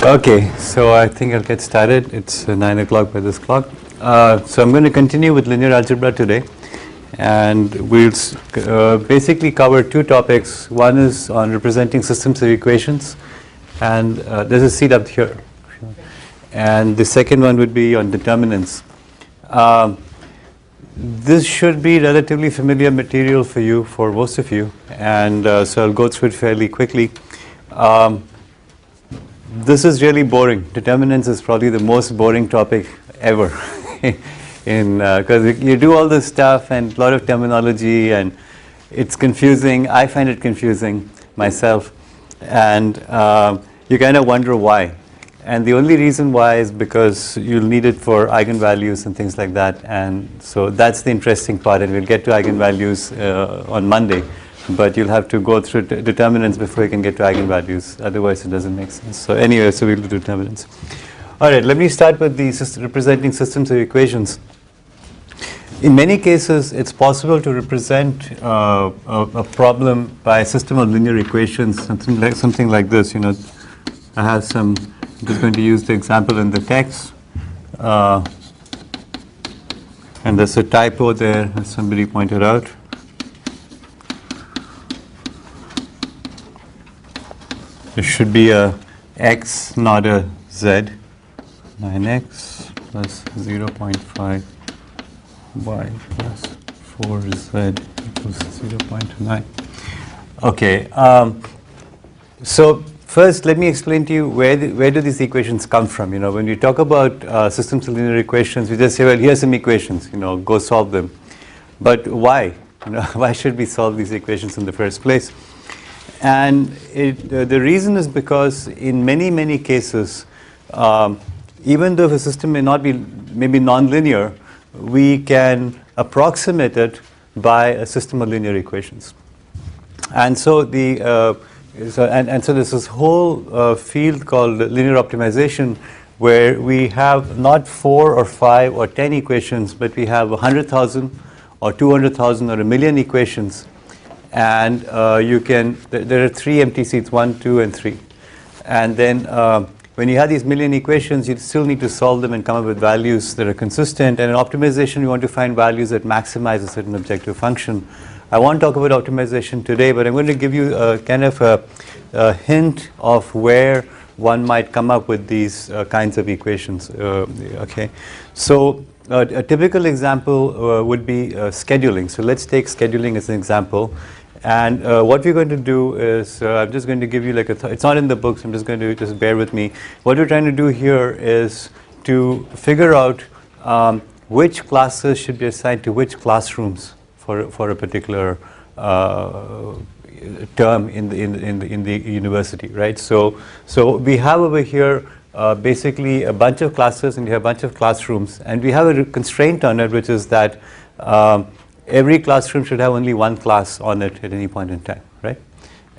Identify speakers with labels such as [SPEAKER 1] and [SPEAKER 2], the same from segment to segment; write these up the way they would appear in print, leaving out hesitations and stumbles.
[SPEAKER 1] Okay, so I think I'll get started. It's 9 o'clock by this clock. So I'm going to continue with linear algebra today, and we'll basically cover two topics. One is on representing systems of equations, and there's a seat up here. And the second one would be on determinants. This should be relatively familiar material for you, for most of you, and so I'll go through it fairly quickly. This is really boring. Determinants is probably the most boring topic ever, because you do all this stuff and a lot of terminology, and it's confusing. I find it confusing myself, and you kind of wonder why. And the only reason why is because you'll need it for eigenvalues and things like that, and so that's the interesting part. And we'll get to eigenvalues on Monday. But you'll have to go through determinants before you can get to eigenvalues. Otherwise, it doesn't make sense. So anyway, so we'll do determinants. All right, let me start with the representing systems of equations. In many cases, it's possible to represent a problem by a system of linear equations, something like this. You know, I have some. I'm just going to use the example in the text. And there's a typo there, as somebody pointed out. There should be a x, not a z. 9x plus 0.5 y plus 4z equals 0.9. Okay. So first, let me explain to you where do these equations come from. You know, when we talk about systems of linear equations, we just say, well, here's some equations. You know, go solve them. But why? You know, why should we solve these equations in the first place? And the reason is because in many cases, even though the system may not be maybe nonlinear, we can approximate it by a system of linear equations. And so so there's this whole field called linear optimization, where we have not 4 or 5 or 10 equations, but we have 100,000 or 200,000 or a million equations. And you can, there are 3 empty seats, 1, 2, and 3. And then when you have these million equations, you still need to solve them and come up with values that are consistent. And in optimization, you want to find values that maximize a certain objective function. I won't talk about optimization today, but I'm going to give you a kind of a hint of where one might come up with these kinds of equations. Okay, so a typical example would be scheduling. So let's take scheduling as an example. And what we're going to do is, I'm just going to give you like it's not in the books, I'm just going to just bear with me. What we're trying to do here is to figure out which classes should be assigned to which classrooms for a particular term in the university, right? So we have over here basically a bunch of classes, and we have a bunch of classrooms, and we have a constraint on it, which is that every classroom should have only one class on it at any point in time, right?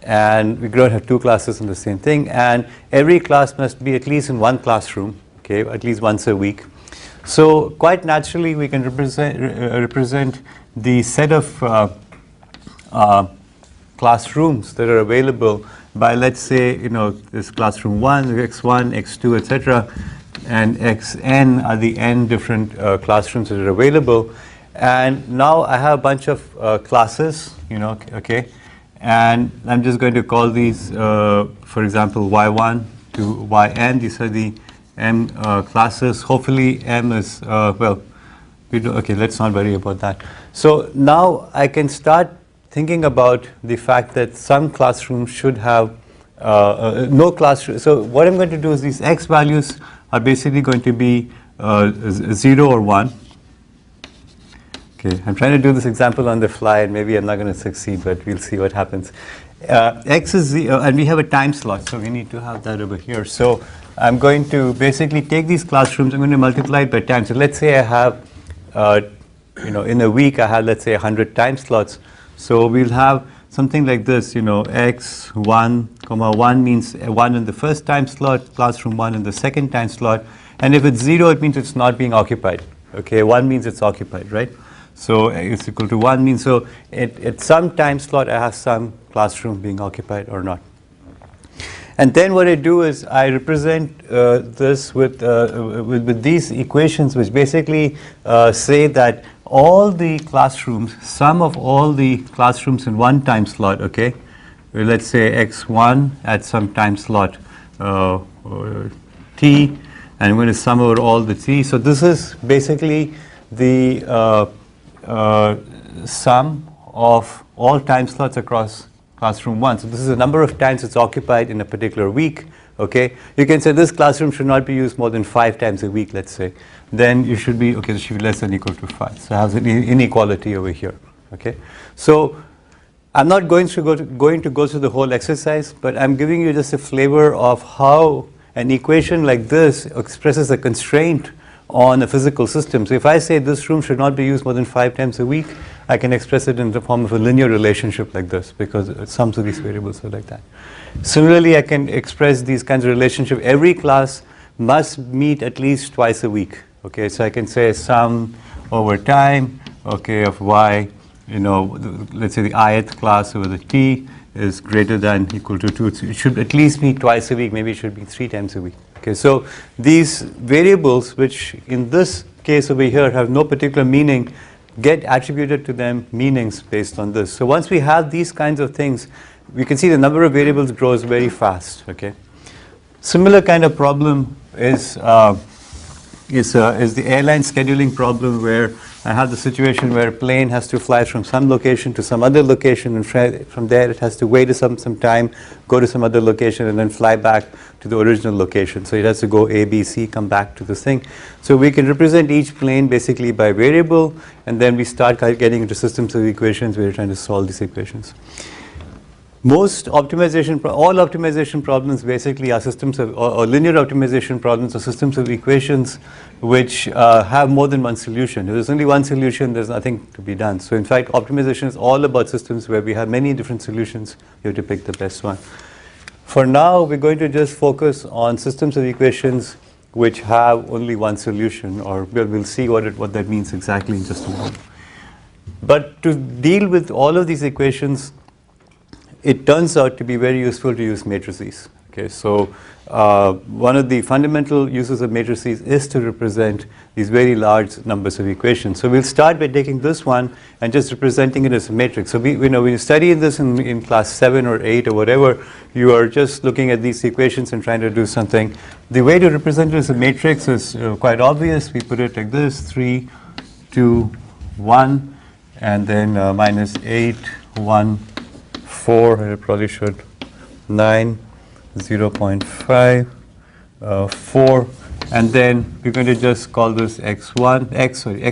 [SPEAKER 1] And we don't have 2 classes in the same thing, and every class must be at least in one classroom, okay, at least once a week. So quite naturally, we can represent the set of classrooms that are available by, let's say, you know, this classroom 1, x1, x2, etc., and xn are the n different classrooms that are available. And now I have a bunch of classes, you know, okay, and I'm just going to call these, for example, y1 to yn. These are the m classes. Hopefully m is, well, okay, let's not worry about that. So now I can start thinking about the fact that some classrooms should have no classroom. So what I'm going to do is these x values are basically going to be 0 or 1. Okay, I'm trying to do this example on the fly, and maybe I'm not going to succeed, but we'll see what happens. X is 0, and we have a time slot, so we need to have that over here. So I'm going to basically take these classrooms, I'm going to multiply it by time. So let's say I have, you know, in a week I have, let's say, 100 time slots. So we'll have something like this, you know, x1, 1 means 1 in the first time slot, classroom 1 in the second time slot. And if it's 0, it means it's not being occupied. Okay, 1 means it's occupied, right? So it's equal to 1 means, so at some time slot I have some classroom being occupied or not. And then what I do is I represent this with these equations, which basically say that all the classrooms, sum of all the classrooms in one time slot, okay, let's say x1 at some time slot t, and I'm going to sum over all the t. So this is basically the sum of all time slots across classroom 1. So this is the number of times it's occupied in a particular week. Okay, you can say this classroom should not be used more than 5 times a week, let's say. Then you should be, okay, it should be less than or equal to 5. So it has an inequality over here. Okay, so I'm not going to go through the whole exercise, but I'm giving you just a flavor of how an equation like this expresses a constraint on a physical system. So if I say this room should not be used more than 5 times a week, I can express it in the form of a linear relationship like this, because sums of these variables are like that. Similarly, I can express these kinds of relationships. Every class must meet at least twice a week. Okay, so I can say sum over time, okay, of y, you know, let's say the ith class over the t is greater than or equal to 2. So it should at least meet twice a week. Maybe it should be 3 times a week. Okay, so these variables, which in this case over here have no particular meaning, get attributed to them meanings based on this. So once we have these kinds of things, we can see the number of variables grows very fast. Okay, similar kind of problem is the airline scheduling problem, where I have the situation where a plane has to fly from some location to some other location, and from there it has to wait some time, go to some other location, and then fly back to the original location. So it has to go A, B, C, come back to this thing. So we can represent each plane basically by variable, and then we start getting into systems of equations where we're trying to solve these equations. Most all optimization problems basically are systems of, or linear optimization problems are systems of equations which have more than one solution. If there's only one solution, there's nothing to be done. So in fact, optimization is all about systems where we have many different solutions. You have to pick the best one. For now, we're going to just focus on systems of equations which have only one solution, or we'll see what that means exactly in just a moment. But to deal with all of these equations, it turns out to be very useful to use matrices. Okay, so one of the fundamental uses of matrices is to represent these very large numbers of equations. So we'll start by taking this one and just representing it as a matrix. So when you study this in class 7 or 8 or whatever, you are just looking at these equations and trying to do something. The way to represent it as a matrix is quite obvious. We put it like this: 3, 2, 1, and then minus 8, 1, 4, I probably should, 9, 0.5, 4, and then we're going to just call this xyz,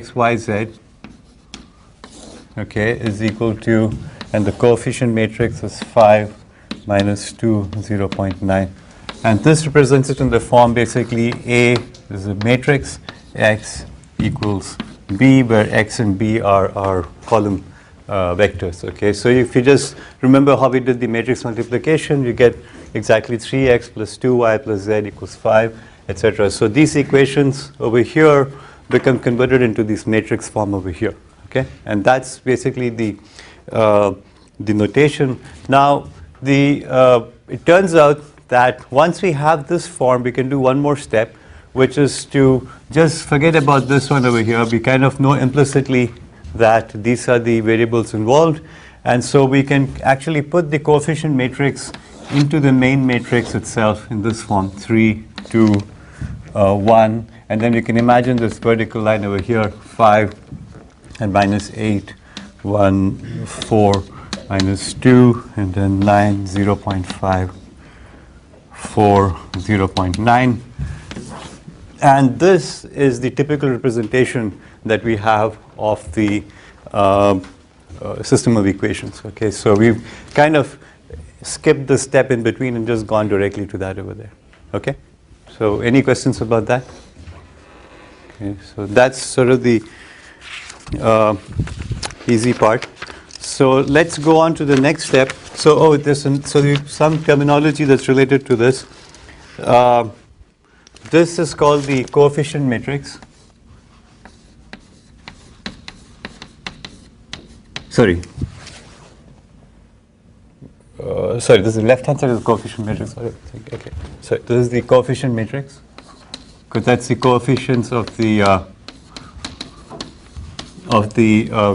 [SPEAKER 1] okay, is equal to, and the coefficient matrix is 5 minus 2, 0.9. And this represents it in the form basically A is a matrix, X equals B, where X and B are column vectors. Okay, so if you just remember how we did the matrix multiplication, you get exactly 3x plus 2y plus z equals 5, etc. So these equations over here become converted into this matrix form over here. Okay, and that's basically the notation. Now it turns out that once we have this form, we can do one more step, which is to just forget about this one over here. We kind of know implicitly that these are the variables involved, and so we can actually put the coefficient matrix into the main matrix itself in this form: 3, 2, 1, and then you can imagine this vertical line over here: 5 and minus 8, 1, 4, minus 2, and then 9, 0.5, 4, 0.9. And this is the typical representation that we have of the system of equations. Okay, so we've kind of skipped the step in between and just gone directly to that over there. Okay, so any questions about that? Okay, so that's sort of the easy part. So let's go on to the next step. So there's some terminology that's related to this. This is called the coefficient matrix. sorry, this is the left-hand side of the coefficient matrix. Sorry, okay. So this is the coefficient matrix, because that's the coefficients of the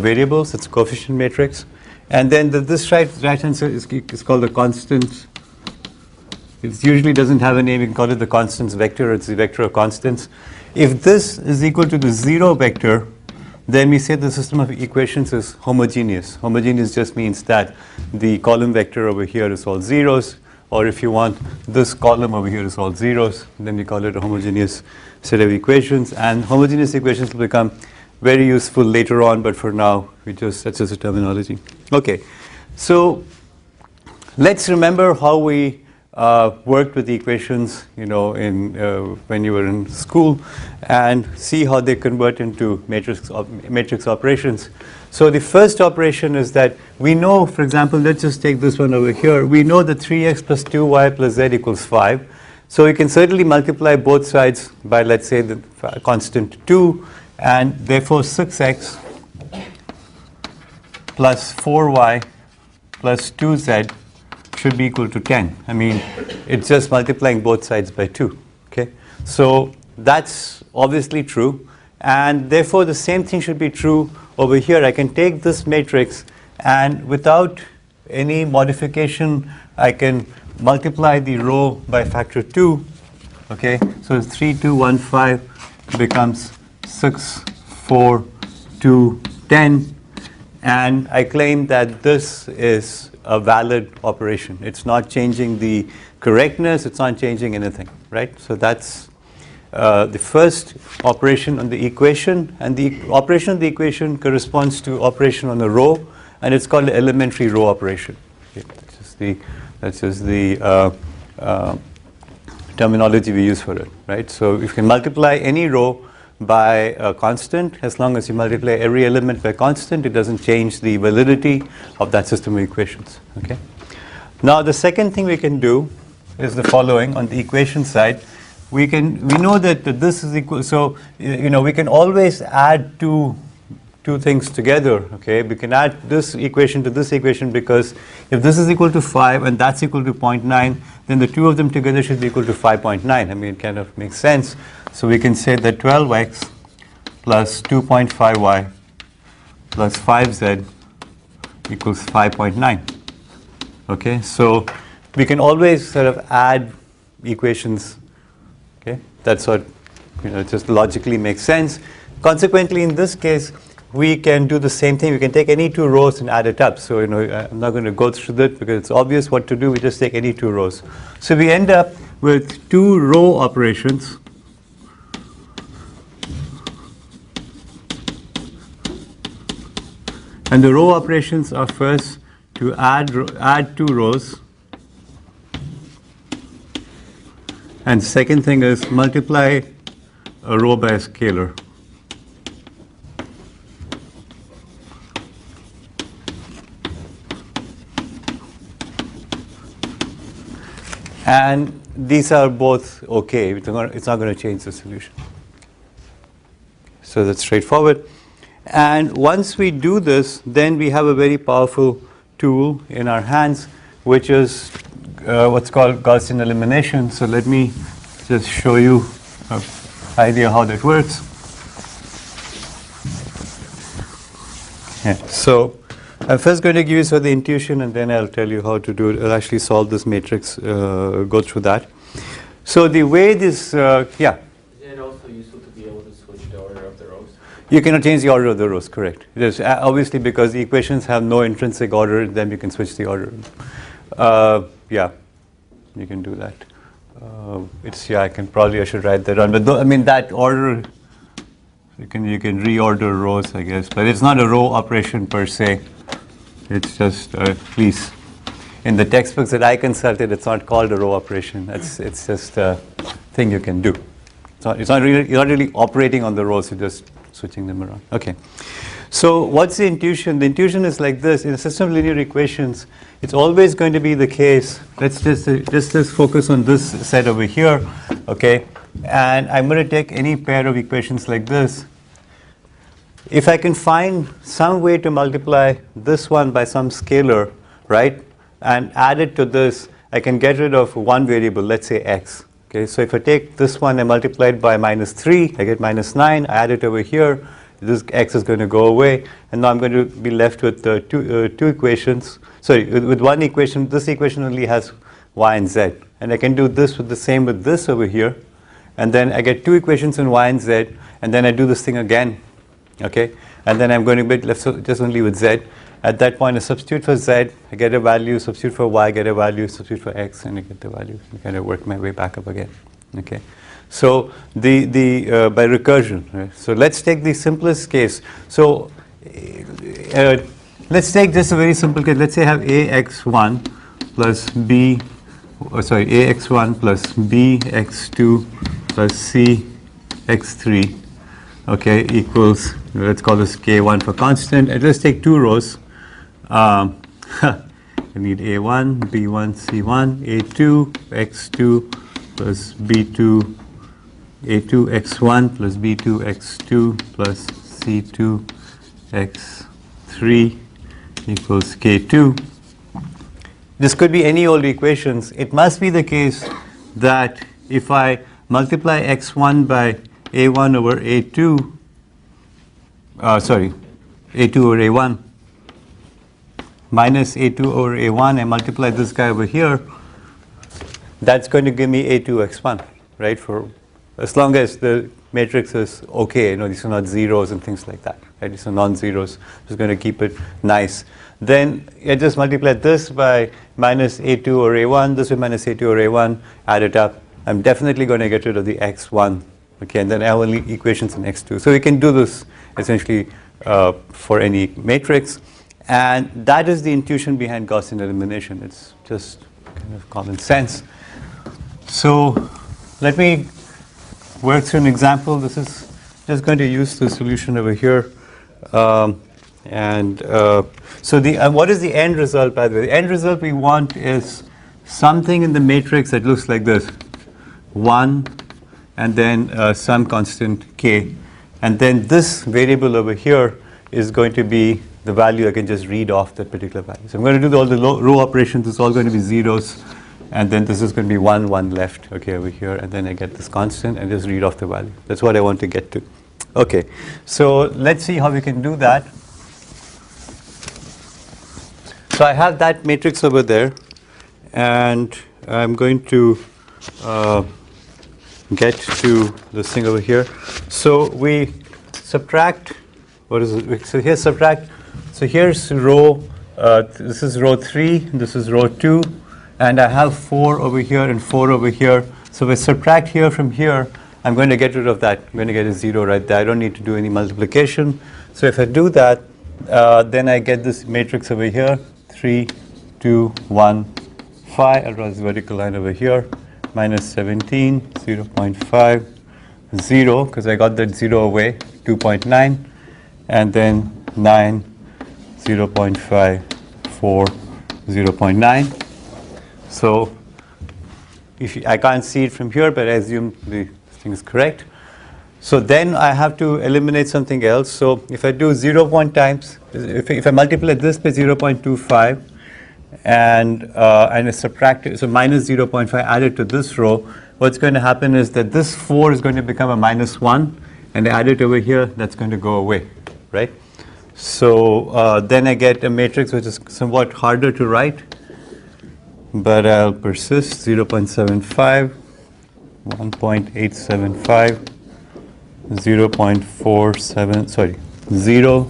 [SPEAKER 1] variables. It's coefficient matrix, and then this right-hand side is called the constants. It usually doesn't have a name. You can call it the constants vector. It's the vector of constants. If this is equal to the 0 vector, then we say the system of equations is homogeneous. Homogeneous just means that the column vector over here is all zeros, or if you want, this column over here is all zeros, then we call it a homogeneous set of equations. And homogeneous equations will become very useful later on, but for now, that's just a terminology. Okay, so let's remember how we worked with the equations, when you were in school, and see how they convert into matrix operations. So the first operation is that we know, for example, let's just take this one over here. We know that 3x plus 2y plus z equals 5. So we can certainly multiply both sides by, let's say, the constant 2, and therefore 6x plus 4y plus 2z should be equal to 10. I mean, it's just multiplying both sides by 2. Okay, so that's obviously true, and therefore the same thing should be true over here. I can take this matrix, and without any modification, I can multiply the row by factor 2. Okay, so 3, 2, 1, 5 becomes 6, 4, 2, 10, and I claim that this is a valid operation. It's not changing the correctness, it's not changing anything, right? So that's the first operation on the equation, and the operation of the equation corresponds to operation on the row, and it's called the elementary row operation. Okay, that's just the terminology we use for it, right? So you can multiply any row by a constant. As long as you multiply every element by constant, it doesn't change the validity of that system of equations. Okay. Now the second thing we can do is the following. On the equation side, we know that this is equal. So we can always add two things together. Okay, we can add this equation to this equation, because if this is equal to 5 and that's equal to 0.9, then the two of them together should be equal to 5.9. I mean, it kind of makes sense. So we can say that 12x plus 2.5y plus 5z equals 5.9. Okay, so we can always sort of add equations. Okay, that's what just logically makes sense. Consequently, in this case, we can do the same thing. We can take any two rows and add it up. So I'm not going to go through that because it's obvious what to do. We just take any two rows. So we end up with two row operations. And the row operations are first to add two rows. And second thing is multiply a row by a scalar. And these are both okay. It's not going to change the solution. So that's straightforward. And once we do this, then we have a very powerful tool in our hands, which is what's called Gaussian elimination. So let me just show you an idea how that works. Yeah. So I'm first going to give you sort of the intuition, and then I'll tell you how to do it. I'll actually solve this matrix, go through that. So the way this, yeah.
[SPEAKER 2] Is it also useful to be able to switch the order of the rows?
[SPEAKER 1] You cannot change the order of the rows, correct. It is obviously because the equations have no intrinsic order, then you can switch the order. Yeah, you can do that. I should write that down. But I mean that order, you can reorder rows, I guess. But it's not a row operation per se. It's just at least in the textbooks that I consulted, it's not called a row operation. It's just a thing you can do. You're not really operating on the rows. You're just switching them around. Okay. So what's the intuition? The intuition is like this. In a system of linear equations, it's always going to be the case. Let's just focus on this set over here. Okay. And I'm going to take any pair of equations like this. If I can find some way to multiply this one by some scalar, right, and add it to this, I can get rid of one variable, let's say x. Okay, so if I take this one and multiply it by -3, I get -9, I add it over here, this x is going to go away, and now I'm going to be left with two equations. Sorry, with one equation. This equation only has y and z, and I can do this with the same with this over here, and then I get two equations in y and z, and then I do this thing again, okay, and then I'm going to be left just only with z. At that point, I substitute for z, I get a value, substitute for y, get a value, substitute for x, and I get the value. I kind of work my way back up again, okay. So by recursion, right? So let's take the simplest case. So let's take just a very simple case. Let's say I have ax1 plus ax1 plus bx2 plus cx3, okay, equals, let's call this k1 for constant. And let's take two rows. I need a1, b1, c1, a2, x2 plus b2, a2 x1 plus b2 x2 plus c2 x3 equals k2. This could be any old equations. It must be the case that if I multiply x1 by a1 over a2, a2 over a1 minus a2 over a1, I multiply this guy over here, that's going to give me a2 x1, right? For as long as the matrix is okay, these are not zeros and things like that, right? These are non-zeros. Just going to keep it nice. Then I just multiply this by minus a2 or a1, this with minus a2 or a1, add it up. I'm definitely going to get rid of the x1, okay, and then I have only equations in x2. So we can do this essentially for any matrix, and that is the intuition behind Gaussian elimination. It's just kind of common sense. So let me work through an example. This is just going to use the solution over here. So what is the end result, by the way? The end result we want is something in the matrix that looks like this. 1, and then some constant k. And then this variable over here is going to be the value I can just read off that particular value. So I'm going to do all the row operations. It's all going to be zeros. And then this is going to be 1 left, okay, over here, and then I get this constant and just read off the value. That's what I want to get to. Okay, so let's see how we can do that. So I have that matrix over there, and I'm going to get to this thing over here. So we subtract, what is it? So here subtract, so here's row, this is row 3, this is row 2. And I have 4 over here and 4 over here. So if I subtract here from here, I'm going to get rid of that. I'm going to get a 0 right there. I don't need to do any multiplication. So if I do that, then I get this matrix over here, 3, 2, 1, 5. I'll draw this vertical line over here, minus 17, 0.5, 0, because I got that 0 away, 2.9, and then 9, 0.5, 4, 0.9. So I can't see it from here, but I assume the thing is correct. So then I have to eliminate something else. So if I do 0 times, if I multiply this by 0.25 and I subtract it, so minus 0.5 added to this row, what's going to happen is that this 4 is going to become a -1, and I add it over here, that's going to go away, right? So then I get a matrix which is somewhat harder to write, but I'll persist. 0.75, 1.875, 0.47, sorry, 0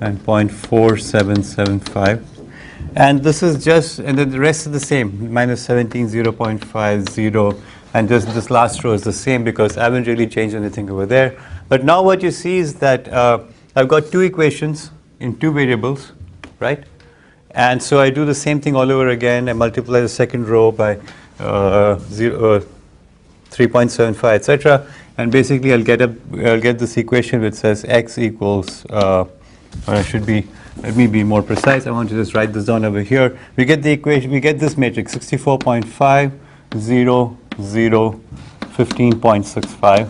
[SPEAKER 1] and 0.4775. And this is just, and then the rest is the same, minus 17, 0.5, 0, and just this last row is the same because I haven't really changed anything over there. But now what you see is that I've got two equations in two variables, right? And so I do the same thing all over again. I multiply the second row by 3.75, etc. And basically I'll get this equation which says x equals, or I should be, let me be more precise. I want to just write this down over here. We get the equation, we get this matrix 64.5, 0, 0, 15.65,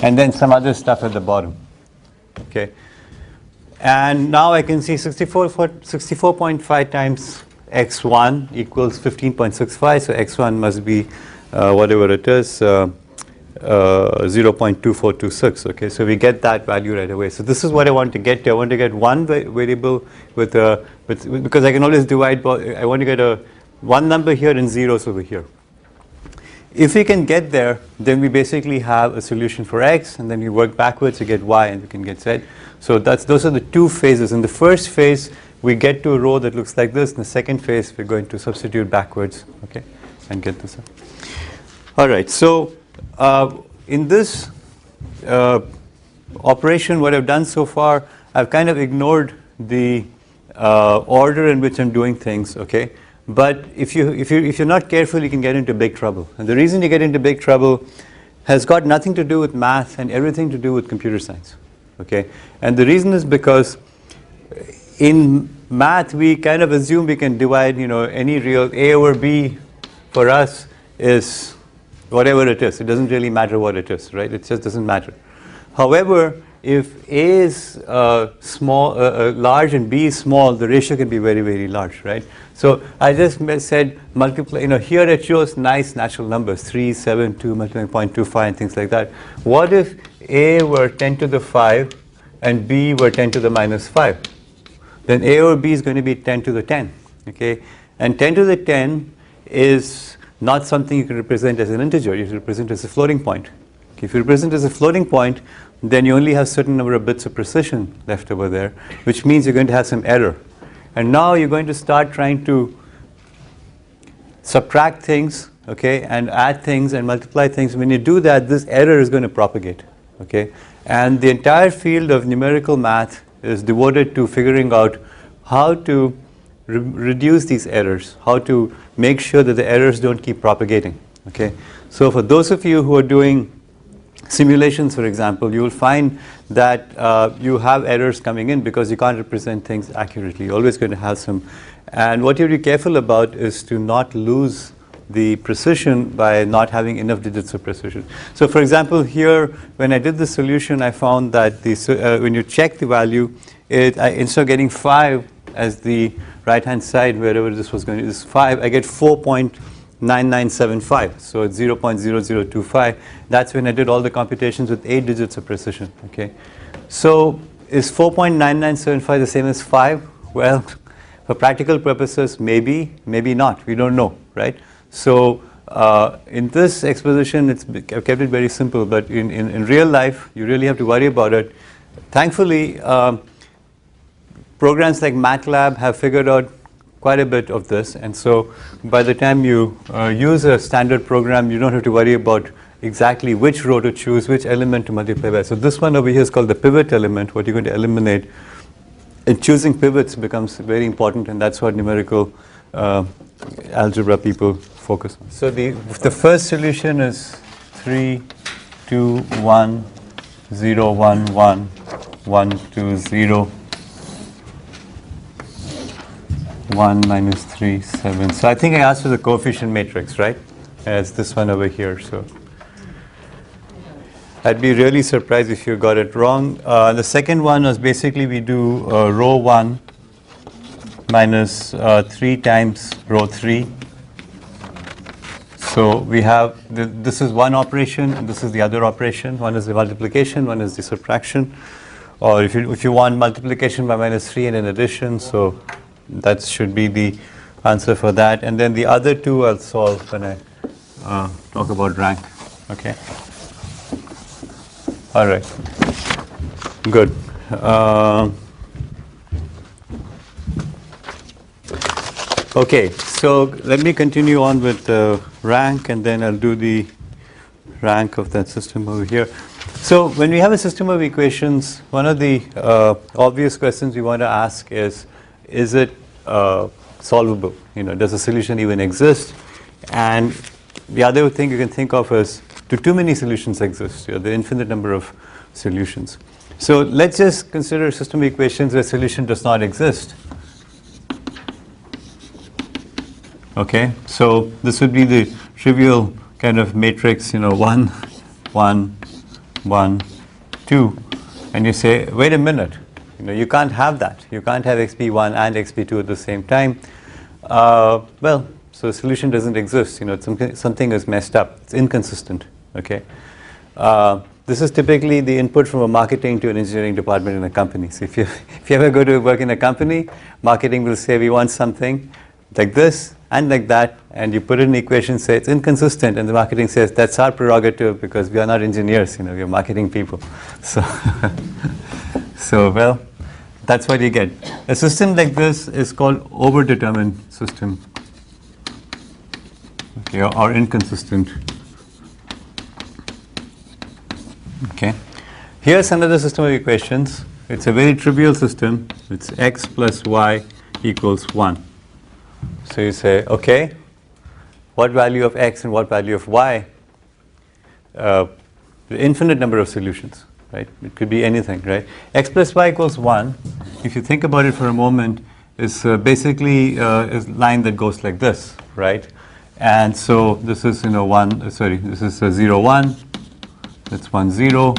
[SPEAKER 1] and then some other stuff at the bottom. Okay. And now I can see 64.5 times x1 equals 15.65, so x1 must be whatever it is, 0.2426. Okay, so we get that value right away. So this is what I want to get to. I want to get one variable with because I can always divide. I want to get one number here and zeros over here. If we can get there, then we basically have a solution for x, and then we work backwards to get y, and we can get z. So those are the two phases. In the first phase, we get to a row that looks like this. In the second phase, we're going to substitute backwards, okay, and get this up. All right. So in this operation, what I've done so far, I've kind of ignored the order in which I'm doing things, okay. But if you're not careful, you can get into big trouble. And the reason you get into big trouble has got nothing to do with math and everything to do with computer science, okay. And the reason is because in math we kind of assume we can divide, any real a over b for us is whatever it is. It doesn't really matter what it is, right? It just doesn't matter. However, if a is large and b is small, the ratio can be very, very large, right? So I just said multiply, here it shows nice natural numbers, 3, 7, 2, multiplying 0.25 and things like that. What if a were 10 to the 5 and b were 10 to the minus 5? Then a over b is going to be 10 to the 10, okay? And 10 to the 10 is not something you can represent as an integer. You can represent as a floating point. Okay, if you represent as a floating point, then you only have a certain number of bits of precision left over there, which means you're going to have some error. And now you're going to start trying to subtract things, okay, and add things and multiply things. When you do that, this error is going to propagate, okay. And the entire field of numerical math is devoted to figuring out how to reduce these errors, how to make sure that the errors don't keep propagating, okay. So for those of you who are doing simulations, for example, you will find that you have errors coming in because you can't represent things accurately. You're always going to have some. And what you have to be careful about is to not lose the precision by not having enough digits of precision. So for example, here, when I did the solution, I found that when you check the value, instead of getting 5 as the right-hand side, wherever this was going to is 5, I get 4.9975, so it's 0.0025. That's when I did all the computations with 8 digits of precision, okay. So is 4.9975 the same as 5? Well, for practical purposes, maybe, maybe not. We don't know, right? So in this exposition, I've kept it very simple, but in real life, you really have to worry about it. Thankfully, programs like MATLAB have figured out quite a bit of this, and so by the time you use a standard program, you don't have to worry about exactly which row to choose, which element to multiply by. So this one over here is called the pivot element, what you're going to eliminate. And choosing pivots becomes very important, and that's what numerical algebra people focus on. So the first solution is 3, 2, 1, 0, 1, 1, 1, 2, 0. 1 minus 3, 7. So I think I asked for the coefficient matrix, right? As this one over here. So I'd be really surprised if you got it wrong. The second one was basically we do row 1 minus 3 times row 3. So we have, this is one operation, and this is the other operation. One is the multiplication, one is the subtraction. Or if you want multiplication by minus 3 and an addition, so that should be the answer for that. And then the other two I'll solve when I talk about rank. Okay. All right. Good. Okay. So let me continue on with rank, and then I'll do the rank of that system over here. So when we have a system of equations, one of the obvious questions we want to ask is it solvable? Does a solution even exist? And the other thing you can think of is, do too many solutions exist? The infinite number of solutions. So let's just consider a system of equations where a solution does not exist. Okay, so this would be the trivial kind of matrix, 1, 1, 1, 2. And you say, wait a minute. You can't have that. You can't have xp1 and xp2 at the same time. Well, so the solution doesn't exist. You know, something is messed up. It's inconsistent. Okay. This is typically the input from a marketing to an engineering department in a company. So if you ever go to work in a company, marketing will say we want something like this and like that, and you put it in an equation, say it's inconsistent, and the marketing says that's our prerogative because we are not engineers. You know, we are marketing people. So, so well, that's what you get. A system like this is called overdetermined system, okay, or inconsistent. Okay. Here's another system of equations. It's a very trivial system. It's x plus y equals 1. So you say, okay, what value of x and what value of y? The infinite number of solutions, right? It could be anything, right? X plus y equals 1. If you think about it for a moment, is basically a line that goes like this, right? And so this is, you know, this is 0, 1. That's 1, 0.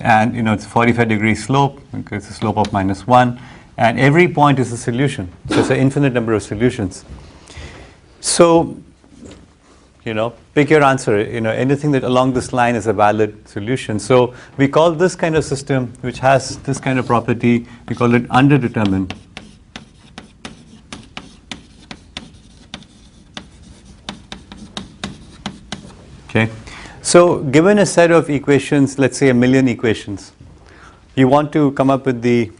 [SPEAKER 1] And, you know, it's a 45-degree slope. Okay, it's a slope of -1. And every point is a solution. So it's an infinite number of solutions. So, you know, pick your answer. You know, anything that along this line is a valid solution. So we call this kind of system, which has this kind of property, we call it underdetermined. Okay. So given a set of equations, let's say 1,000,000 equations, you want to come up with the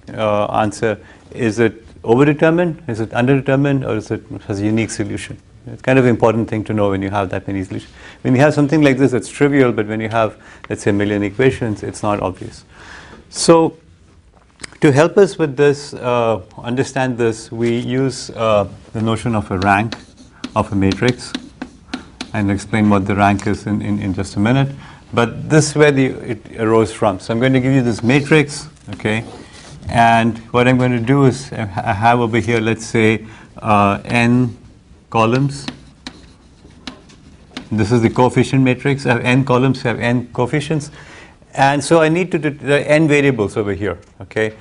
[SPEAKER 1] answer. Is it overdetermined, is it underdetermined, or is it has a unique solution? It's kind of an important thing to know when you have that many solutions. When you have something like this, it's trivial, but when you have, let's say, 1,000,000 equations, it's not obvious. So to help us with this, understand this, we use the notion of a rank of a matrix. And explain what the rank is in just a minute. But this is where it arose from. So I'm going to give you this matrix, okay? And what I'm going to do is I have over here, let's say, n columns. This is the coefficient matrix. I have n columns, I have n coefficients. And so I need to do n variables over here, okay?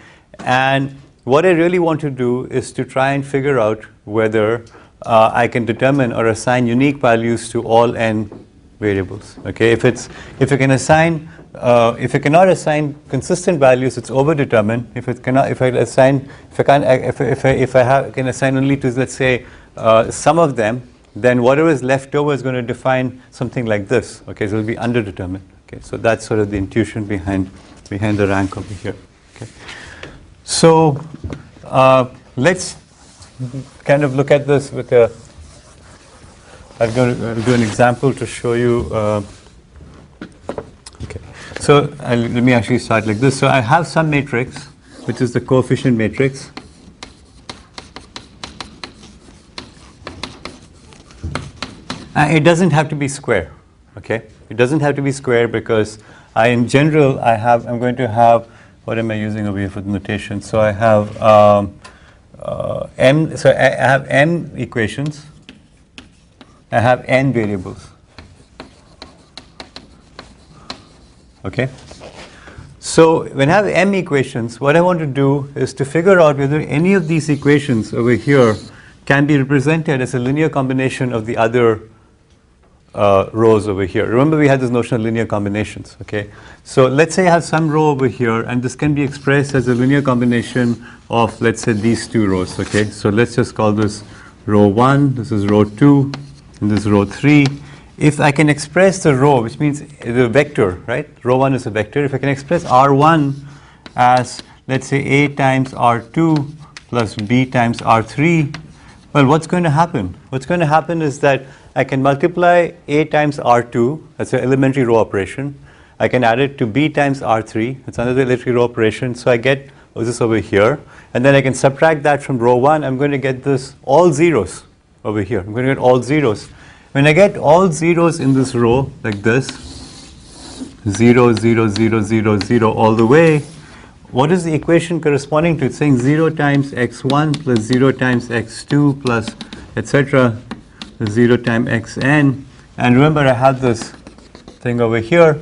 [SPEAKER 1] And what I really want to do is to try and figure out whether I can determine or assign unique values to all n variables. Okay, if I can assign, if I cannot assign consistent values, it's overdetermined. If I can assign only to, let's say, some of them, then whatever is left over is going to define something like this. Okay, so it will be underdetermined. Okay, so that's sort of the intuition behind the rank over here. Okay, so let's kind of look at this with a. I'll do an example to show you. Okay, so let me actually start like this. So I have some matrix, which is the coefficient matrix. It doesn't have to be square. Okay, it doesn't have to be square because in general I'm going to have, what am I using over here for the notation? So I have m. So I have m equations. I have n variables. Okay. So when I have m equations, what I want to do is to figure out whether any of these equations over here can be represented as a linear combination of the other rows over here. Remember, we had this notion of linear combinations. Okay. So let's say I have some row over here, and this can be expressed as a linear combination of, let's say, these two rows. Okay. So let's just call this row 1. This is row 2. And this is row 3. If I can express the row, which means the vector, right? Row 1 is a vector. If I can express R1 as, let's say, A times R2 plus B times R3, well, what's going to happen? What's going to happen is that I can multiply A times R2, that's an elementary row operation. I can add it to B times R3, that's another elementary row operation. So I get this over here. And then I can subtract that from row 1. I'm going to get this all zeros over here. I'm going to get all zeros. When I get all zeros in this row, like this, 0, 0, 0, 0, 0, all the way, what is the equation corresponding to? It's saying 0 times x1 plus 0 times x2 plus etc. 0 times xn. And remember, I have this thing over here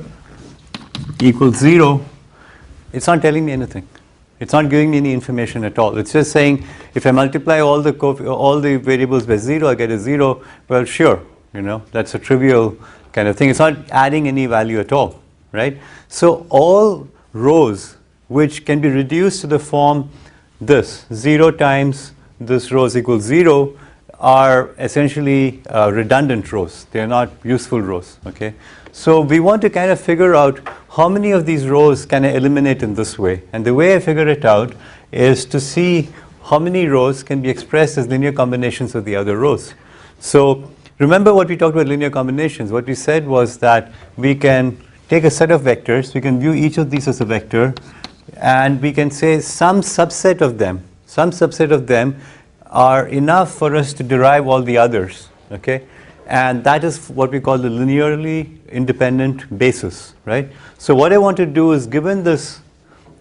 [SPEAKER 1] equals 0. It's not telling me anything. It's not giving me any information at all. It's just saying if I multiply all the variables by 0, I get a 0. Well, sure, that's a trivial kind of thing. It's not adding any value at all, right? So all rows which can be reduced to the form this 0 times this row is equal 0 are essentially redundant rows. They are not useful rows. Okay, so we want to kind of figure out how many of these rows can I eliminate in this way. And the way I figure it out is to see how many rows can be expressed as linear combinations of the other rows. So remember what we talked about linear combinations. What we said was that we can take a set of vectors, we can view each of these as a vector, and we can say some subset of them are enough for us to derive all the others, okay? And that is what we call the linearly independent basis, right? So what I want to do is, given this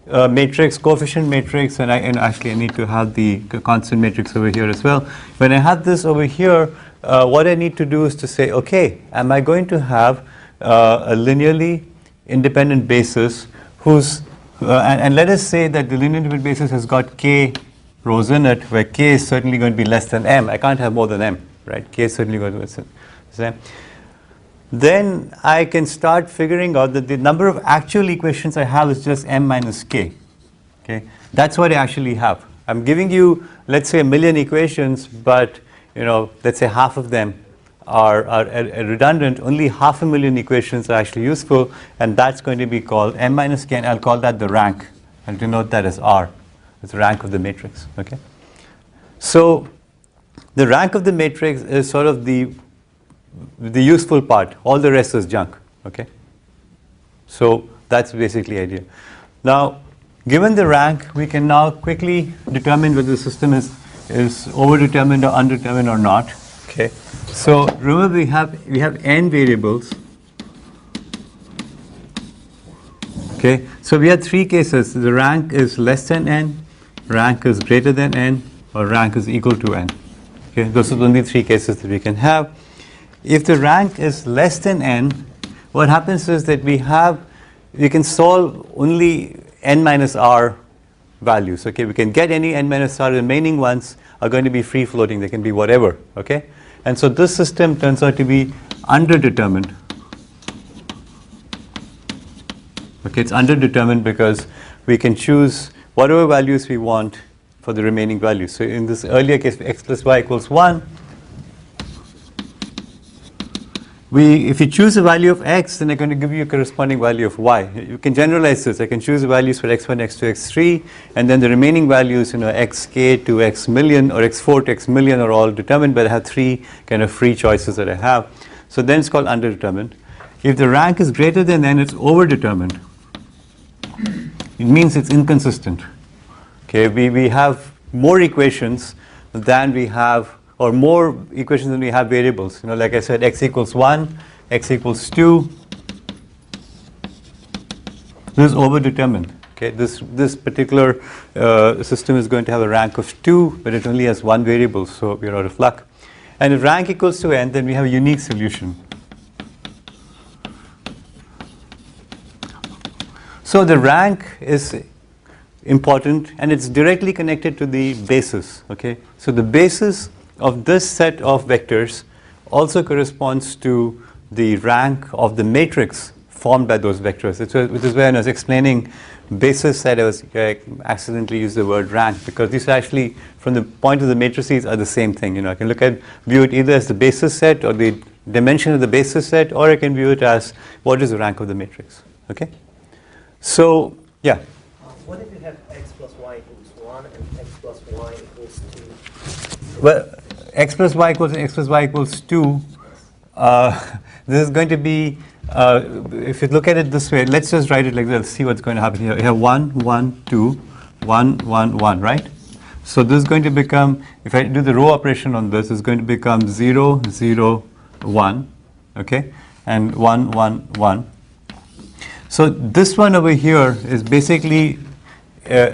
[SPEAKER 1] matrix, coefficient matrix, and actually I need to have the constant matrix over here as well. When I have this over here, what I need to do is to say, okay, am I going to have a linearly independent basis whose, and let us say that the linear independent basis has got k rows in it, where k is certainly going to be less than m. I can't have more than m, right? K is certainly going to be less than m. Then I can start figuring out that the number of actual equations I have is just m minus k. Okay, that's what I actually have. I'm giving you, let's say, 1,000,000 equations, but let's say half of them are redundant. Only 500,000 equations are actually useful, and that's going to be called m minus k, and I'll call that the rank. I'll denote that as r. It's the rank of the matrix. Okay, so the rank of the matrix is sort of the useful part. All the rest is junk. Okay, so that's basically the idea. Now, given the rank, we can now quickly determine whether the system is overdetermined or undetermined or not. Okay, so remember we have n variables. Okay, so we had 3 cases. The rank is less than n, rank is greater than n, or rank is equal to n. Okay, those are the only 3 cases that we can have. If the rank is less than n, what happens is that we can solve only n minus r values. Okay, we can get any n minus r. The remaining ones are going to be free floating. They can be whatever. Okay, and so this system turns out to be underdetermined. Okay, it's underdetermined because we can choose whatever values we want for the remaining values. So in this earlier case, x plus y equals 1, if you choose a value of x, then I'm going to give you a corresponding value of y. You can generalize this. I can choose the values for x1, x2, x3, and then the remaining values, xk to x million or x4 to x million are all determined, but I have 3 kind of free choices that I have. So then it's called underdetermined. If the rank is greater than n, it's overdetermined. It means it's inconsistent. Okay, we have more equations than we have, or more equations than we have variables. Like I said, x equals 1, x equals 2. This is overdetermined. Okay, this particular system is going to have a rank of 2, but it only has 1 variable, so we're out of luck. And if rank equals to n, then we have a unique solution. So the rank is important, and it's directly connected to the basis. Okay, so the basis of this set of vectors also corresponds to the rank of the matrix formed by those vectors. Which is when I was explaining basis set, I accidentally used the word rank, because these actually, from the point of the matrices, are the same thing. I can view it either as the basis set or the dimension of the basis set, or I can view it as what is the rank of the matrix. Okay. So, yeah.
[SPEAKER 3] What if you have x plus y equals 1 and x plus y equals 2?
[SPEAKER 1] Well, x plus y equals x plus y equals 2. This is going to be, if you look at it this way, let's just write it like this, see what's going to happen here. You have 1, 1, 2, 1, 1, 1, right? So this is going to become, if I do the row operation on this, it's going to become 0, 0, 1, okay? And 1, 1, 1. So this one over here is basically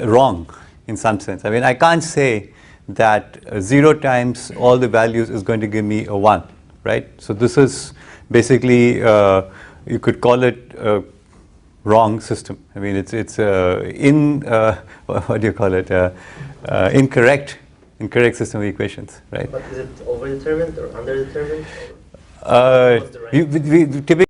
[SPEAKER 1] wrong in some sense. I mean, I can't say that 0 times all the values is going to give me a 1, right? So this is basically, you could call it wrong system. I mean, it's what do you call it? Incorrect system of equations, right?
[SPEAKER 3] But is it overdetermined or underdetermined?
[SPEAKER 1] Uh,
[SPEAKER 3] What's the rank?
[SPEAKER 1] we typically